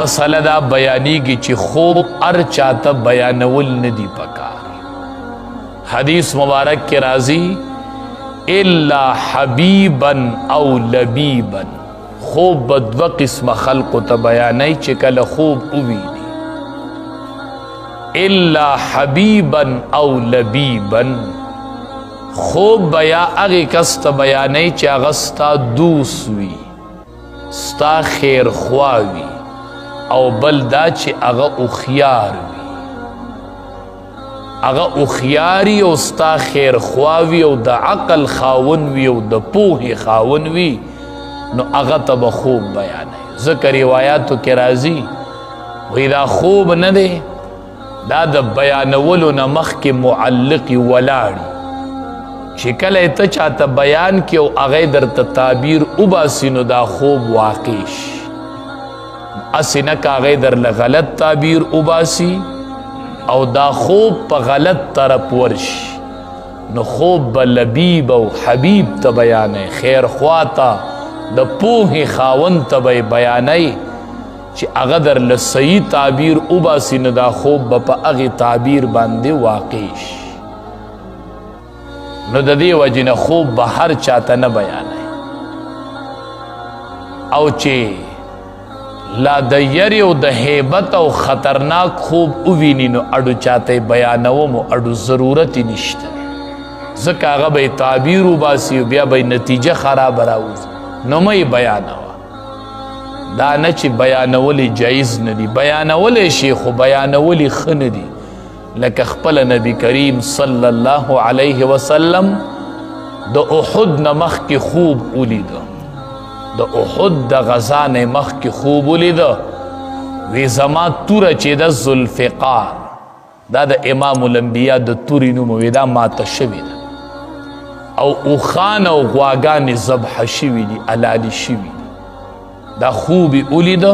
مسله دا بیانیږي چې خوب هر چاته بیانول نه دي پکار. حدیث مبارک کې راځي الا حبیبا او لبیبا، خوب به دوه قسمه خلقو ته بیانوي چې کله خوب وویني. الا حبیبا او لبیبا، خوب بیا هغې کس ته بیانوي چې هغه ستا دوست وي، ستا خیرخوا وي، او بل دا چې هغه هوښیار وي، هغه هوښیاري او ستا خیرخوا وي او د عقل خاون وي او د پوهې خاون وي، نو هغه ته به خوب بیانوي. ځکه روایاتو کې راځي وایي دا خوب نه دی، دا د بیانولو نه مخکې معلقې ولاړي چې کله ته چاته بیان کې او هغه درته تعبیر وباسي نو دا خوب واقع شي. اسې نه که هغې درله غلط تعبیر وباسي او دا خوب په غلط طرف ورشي، نو خوب به لبیب او حبیب ته بیانوي، خیرخوا ته د پوهې خاوند ته به بیانوي چې هغه درله صحیح تعبیر وباسي، نو دا خوب به په هغې تعبیر باندې واقع شي. نو د دې وجې نه خوب به هر چاته نه بیانوي، او چې لا د یری او د هیبت او خطرناک خوب وویني نو اډو چاته بیانوم او اډو ضرورت یې نشته، ځکه هغه به تعبیر وباسي او بیا به نتیجه خرابه راوځي. نو مه یې بیانوه. دا نه چې بیانول جایز نه دي، بیانولی شي خو بیانول یې ښه نه دي. لکه خپله نبی کریم صلی الله علیه وسلم د احد نه مخکې خوب ولیده، د احد د غزا نه مخکې خوب ولیده، وی زما توره چې ده ذوالفقار، دا د امام الانبیا د تورې نوم وی دا ماته شوې ده، او اوښان او غواګانې ذبحه شوي دي، علالي شوي دي. دا خوب یې ولیده،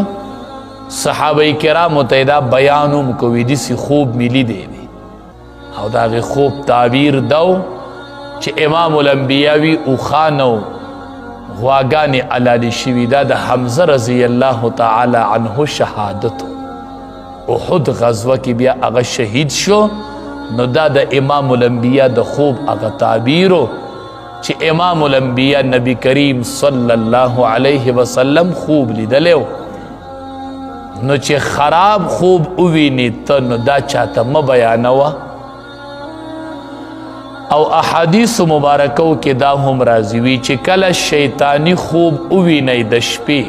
صحابه کرامو ته دا بیان هم کوي داسې خوب مې لیدی دی، او د هغې خوب تعبیر دا و چې امام الانبیا وي اوښان او غواګانې علالي شوي. دا د حمزه رضی الله تعالی عنه شهادت و، احد غزوه کې بیا هغه شهید شو. نو دا د امام الانبیا د خوب هغه تعبیر و چې امام الانبیا نبی کریم صلی الله علیه وسلم خوب لیدلی و. نو چې خراب خوب وویني ته نو دا چاته مه بیانوه. او احادیث مبارکو کې دا هم راځي وي چې کله شیطانی خوب ووینئ د شپې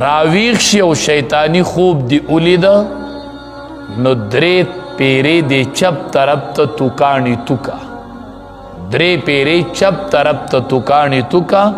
راویښ شي او شیطانی خوب دی ولیده، نو درې پیرې د چپ طرف ته توکاڼي توکه، درې پیرې چپ طرف ته توکاڼي توکه.